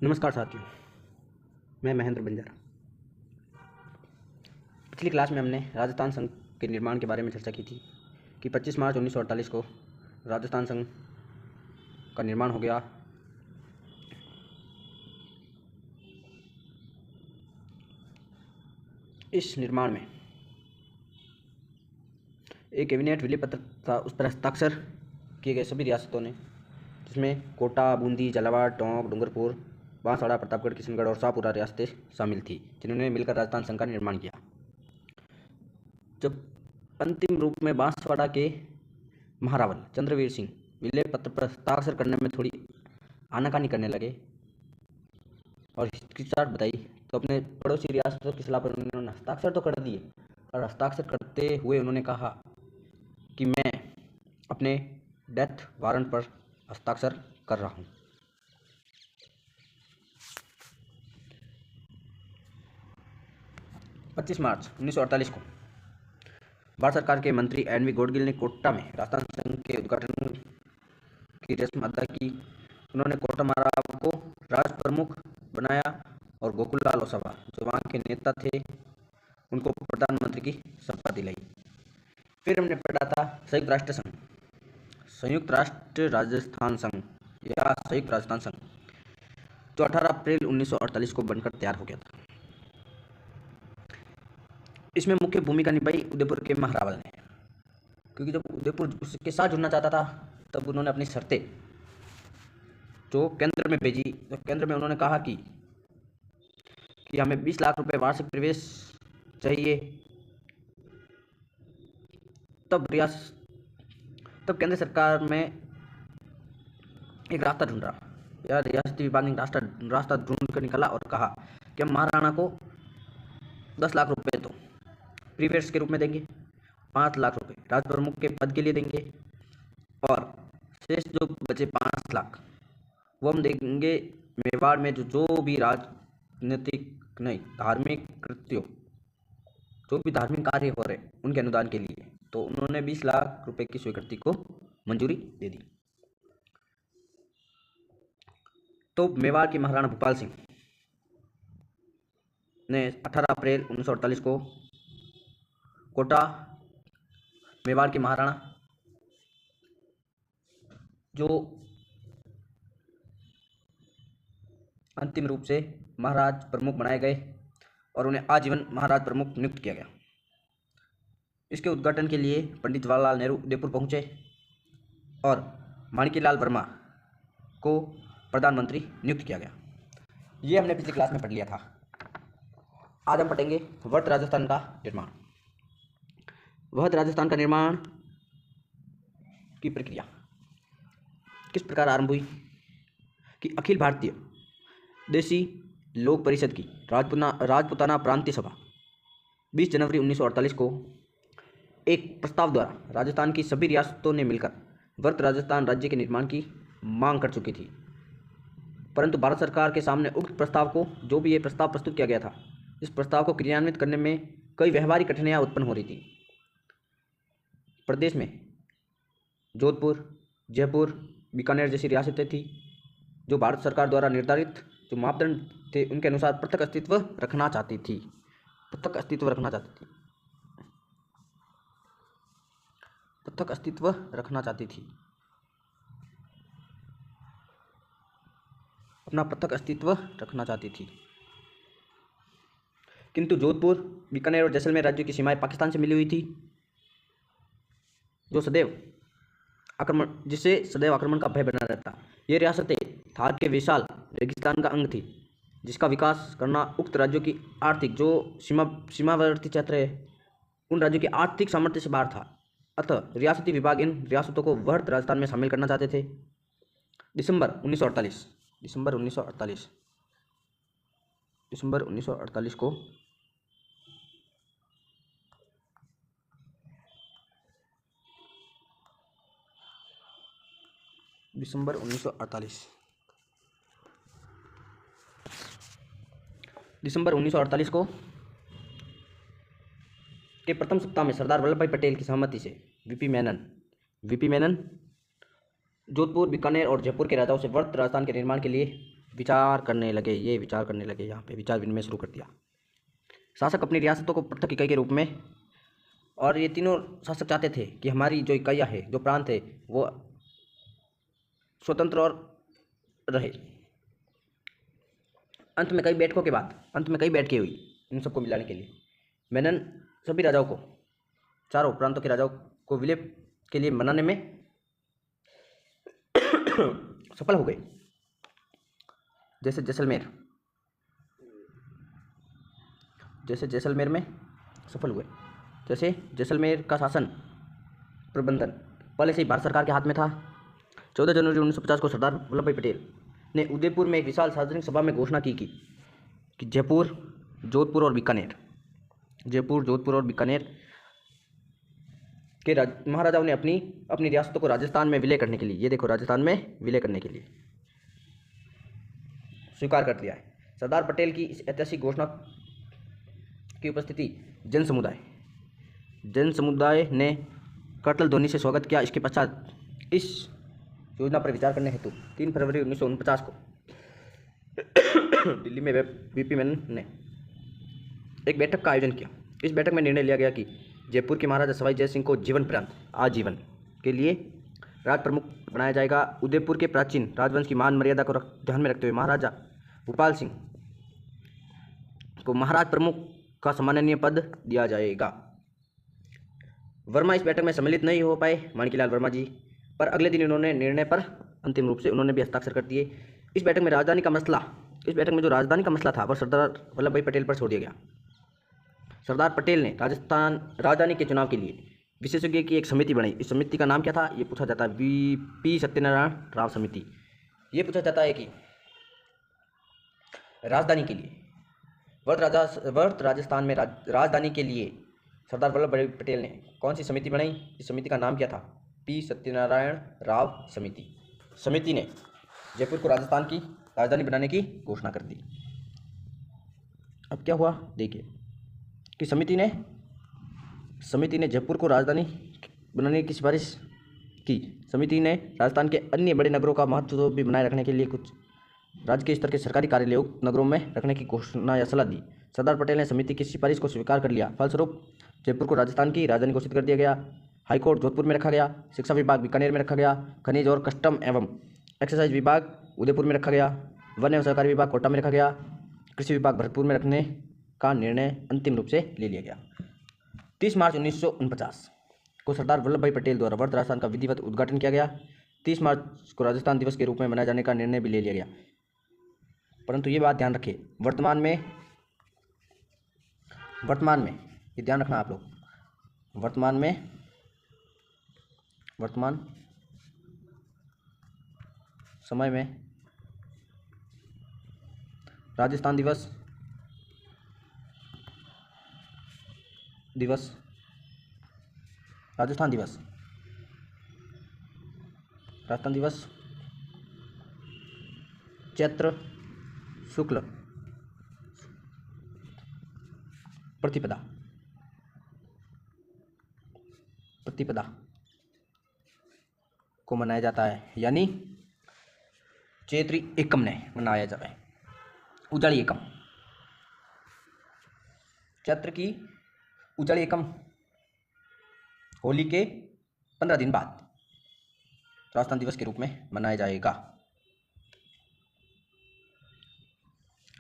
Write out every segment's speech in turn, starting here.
नमस्कार साथियों, मैं महेंद्र बंजारा। पिछली क्लास में हमने राजस्थान संघ के निर्माण के बारे में चर्चा की थी कि 25 मार्च 1948 को राजस्थान संघ का निर्माण हो गया। इस निर्माण में एक कैबिनेट विलय पत्र था, उस पर हस्ताक्षर किए गए सभी रियासतों ने, जिसमें कोटा, बूंदी, झालावाड़, टोंक, डूंगरपुर, बांसवाड़ा, प्रतापगढ़, किशनगढ़ और शाहपुरा रियासतें शामिल थी, जिन्होंने मिलकर राजस्थान संघ का निर्माण किया। जब अंतिम रूप में बांसवाड़ा के महारावल चंद्रवीर सिंह विलय पत्र पर हस्ताक्षर करने में थोड़ी आनाकानी करने लगे और हिचकिचाहट बताई, तो अपने पड़ोसी रियासतों की सलाह पर उन्होंने हस्ताक्षर तो कर दिए, और हस्ताक्षर करते हुए उन्होंने कहा कि मैं अपने डेथ वारंट पर हस्ताक्षर कर रहा हूँ। पच्चीस मार्च 1948 को भारत सरकार के मंत्री एन.वी. गौडगिल ने कोटा में राजस्थान संघ के उद्घाटन की रस्म अदा की। उन्होंने कोटा महाराव को राज प्रमुख बनाया और गोकुललाल ओसावा, जो वहाँ के नेता थे, उनको प्रधानमंत्री की शपथ दिलाई। फिर हमने पढ़ा था संयुक्त राष्ट्र संघ, संयुक्त राष्ट्र राजस्थान संघ या संयुक्त राजस्थान संघ, जो 18 अप्रैल 1948 को बनकर तैयार हो गया था। इसमें मुख्य भूमिका निभाई उदयपुर के महारावल ने, क्योंकि जब उदयपुर उसके साथ जुड़ना चाहता था, तब उन्होंने अपनी शर्तें जो केंद्र में भेजी। तो केंद्र में उन्होंने कहा कि हमें 20 लाख रुपए वार्षिक प्रवेश चाहिए। तब केंद्र सरकार में एक रास्ता ढूंढ रहा, या रियासती विभाग ने रास्ता ढूंढ कर निकाला और कहा कि हम महाराणा को 10 लाख रुपए तो प्रीवियस के रूप में देंगे, 5 लाख रुपए राज प्रमुख के पद के लिए देंगे, और शेष जो बचे 5 लाख वो हम देंगे मेवाड़ में जो भी राजनीतिक नहीं धार्मिक कृत्यों, जो भी धार्मिक कार्य हो रहे उनके अनुदान के लिए। तो उन्होंने 20 लाख रुपए की स्वीकृति को मंजूरी दे दी। तो मेवाड़ के महाराणा भूपाल सिंह ने 18 अप्रैल 1948 को कोटा मेवाड़ के महाराणा, जो अंतिम रूप से महाराज प्रमुख बनाए गए और उन्हें आजीवन महाराज प्रमुख नियुक्त किया गया। इसके उद्घाटन के लिए पंडित जवाहरलाल नेहरू उदयपुर पहुंचे और माणिक्यलाल वर्मा को प्रधानमंत्री नियुक्त किया गया। ये हमने पिछली क्लास में पढ़ लिया था। आज हम पढ़ेंगे वर्त राजस्थान का निर्माण। वर्त राजस्थान का निर्माण की प्रक्रिया किस प्रकार आरंभ हुई कि अखिल भारतीय देशी लोक परिषद की राजपुताना प्रांतीय सभा 20 जनवरी 1948 को एक प्रस्ताव द्वारा राजस्थान की सभी रियासतों ने मिलकर वर्त राजस्थान राज्य के निर्माण की मांग कर चुकी थी, परंतु भारत सरकार के सामने उक्त प्रस्ताव को, जो भी ये प्रस्ताव प्रस्तुत किया गया था, इस प्रस्ताव को क्रियान्वित करने में कई व्यवहारिक कठिनाइयां उत्पन्न हो रही थी। प्रदेश में जोधपुर, जयपुर, बीकानेर जैसी रियासतें थी, जो भारत सरकार द्वारा निर्धारित जो मापदंड थे उनके अनुसार पृथक अस्तित्व रखना चाहती थी। पृथक अस्तित्व रखना चाहती थी, अपना पृथक अस्तित्व रखना चाहती थी। किंतु जोधपुर, बीकानेर और जैसलमेर राज्यों की सीमाएं पाकिस्तान से मिली हुई थी, जिससे सदैव आक्रमण का भय बना रहता। ये रियासतें थार के विशाल रेगिस्तान का अंग थी, जिसका विकास करना उक्त राज्यों की आर्थिक, जो सीमावर्ती क्षेत्र है, उन राज्यों की आर्थिक सामर्थ्य से बाहर था। अतः रियासती विभाग इन रियासतों को वर्त राजस्थान में शामिल करना चाहते थे। दिसंबर 1948 को दिसंबर 1948 को के प्रथम सप्ताह में सरदार वल्लभ भाई पटेल की सहमति से वीपी मेनन जोधपुर, बीकानेर और जयपुर के राजाओं से वर्त राजस्थान के निर्माण के लिए विचार करने लगे, ये विचार करने लगे, यहाँ पे विचार विनिमय शुरू कर दिया। शासक अपनी रियासतों को पृथक इकाई के रूप में, और ये तीनों शासक चाहते थे कि हमारी जो इकाइयाँ है, जो प्रांत है, वो स्वतंत्र और रहे। अंत में कई बैठकें हुई इन सबको मिलाने के लिए। मेनन सभी राजाओं को, चारों प्रांतों के राजाओं को विलय के लिए मनाने में सफल हो गए। जैसे जैसलमेर में सफल हुए। जैसे जैसलमेर का शासन प्रबंधन पहले से ही भारत सरकार के हाथ में था। 14 जनवरी 1950 को सरदार वल्लभ भाई पटेल ने उदयपुर में एक विशाल सार्वजनिक सभा में घोषणा की कि जयपुर, जोधपुर और बीकानेर के महाराजाओं ने अपनी रियासतों को राजस्थान में विलय करने के लिए, ये देखो, राजस्थान में विलय करने के लिए स्वीकार कर लिया है। सरदार पटेल की इस ऐतिहासिक घोषणा की उपस्थिति जन समुदाय ने करतल ध्वनि से स्वागत किया। इसके पश्चात इस योजना पर विचार करने हेतु 3 फरवरी 1949 को दिल्ली में वीपी मेनन ने एक बैठक का आयोजन किया। इस बैठक में निर्णय लिया गया कि जयपुर के महाराजा सवाई जय सिंह को जीवन पर्यंत आजीवन के लिए राज प्रमुख बनाया जाएगा। उदयपुर के प्राचीन राजवंश की मान मर्यादा को ध्यान में रखते हुए महाराजा भूपाल सिंह को महाराज प्रमुख का सम्माननीय पद दिया जाएगा। वर्मा इस बैठक में सम्मिलित नहीं हो पाए, माणिकलाल वर्मा जी, पर अगले दिन इन्होंने निर्णय पर अंतिम रूप से उन्होंने भी हस्ताक्षर कर दिए। इस बैठक में जो राजधानी का मसला था वह सरदार वल्लभ भाई पटेल पर छोड़ दिया गया। सरदार पटेल ने राजधानी के चुनाव के लिए विशेषज्ञ की एक समिति बनाई। इस समिति का नाम क्या था, ये पूछा जाता है, वीपी सत्यनारायण राव समिति। ये पूछा जाता है कि राजधानी के लिए, वर्त राजस्थान में राजधानी के लिए सरदार वल्लभ भाई पटेल ने कौन सी समिति बनाई। इस समिति का नाम क्या था, पी सत्यनारायण राव समिति। समिति ने जयपुर को राजस्थान की राजधानी बनाने की घोषणा कर दी। अब क्या हुआ देखिए कि समिति ने जयपुर को राजधानी बनाने की सिफारिश की। समिति ने राजस्थान के अन्य बड़े नगरों का महत्व भी बनाए रखने के लिए कुछ राज्य के स्तर के सरकारी कार्यालय उक्त नगरों में रखने की घोषणा या सलाह दी। सरदार पटेल ने समिति की सिफारिश को स्वीकार कर लिया। फलस्वरूप जयपुर को राजस्थान की राजधानी घोषित कर दिया गया। हाईकोर्ट जोधपुर में रखा गया। शिक्षा विभाग बीकानेर में रखा गया। खनिज और कस्टम एवं एक्साइज विभाग उदयपुर में रखा गया। वन एवं सहकारी विभाग कोटा में रखा गया। कृषि विभाग भरतपुर में रखने का निर्णय अंतिम रूप से ले लिया गया। 30 मार्च 1949 को सरदार वल्लभ भाई पटेल द्वारा वर्त राजस्थान का विधिवत उद्घाटन किया गया। 30 मार्च को राजस्थान दिवस के रूप में मनाए जाने का निर्णय भी ले लिया गया। परंतु ये बात ध्यान रखें, वर्तमान में ये ध्यान रखना आप लोग, वर्तमान समय में राजस्थान दिवस चैत्र शुक्ल प्रतिपदा को मनाया जाता है, यानी चैत्री एकम ने मनाया जाता है। उजाड़ी एकम, चैत्र की उजाड़ी एकम होली के 15 दिन बाद राजस्थान दिवस के रूप में मनाया जाएगा।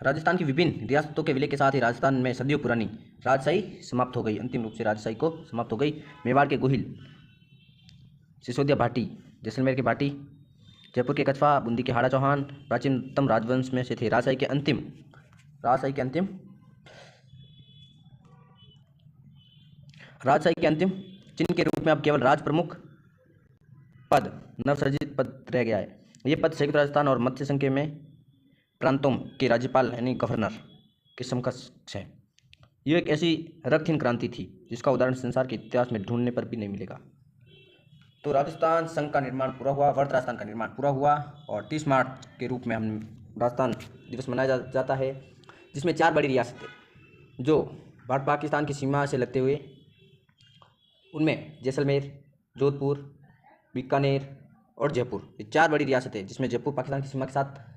राजस्थान की विभिन्न रियासतों के विलय के साथ ही राजस्थान में सदियों पुरानी राजशाही समाप्त हो गई। अंतिम रूप से राजशाही को समाप्त हो गई। मेवाड़ के गोहिल, सिसोदिया भाटी, जैसलमेर के भाटी, जयपुर के कछवा, बूंदी के हाड़ा चौहान प्राचीनतम राजवंश में से थे। राजशाही के अंतिम चिन्ह के रूप में अब केवल राज प्रमुख पद, नवसर्जित पद रह गया है। ये पद संयुक्त राजस्थान और मध्य संघ में प्रांतों के राज्यपाल यानी गवर्नर के समकक्ष है। यह एक ऐसी रक्तहीन क्रांति थी जिसका उदाहरण संसार के इतिहास में ढूंढने पर भी नहीं मिलेगा। तो राजस्थान संघ का निर्माण पूरा हुआ, वर्त राजस्थान का निर्माण पूरा हुआ और 30 मार्च के रूप में हम राजस्थान दिवस मनाया जाता है, जिसमें 4 बड़ी रियासतें जो भारत पाकिस्तान की सीमा से लगते हुए, उनमें जैसलमेर, जोधपुर, बीकानेर और जयपुर, ये 4 बड़ी रियासतें, जिसमें जयपुर पाकिस्तान की सीमा के साथ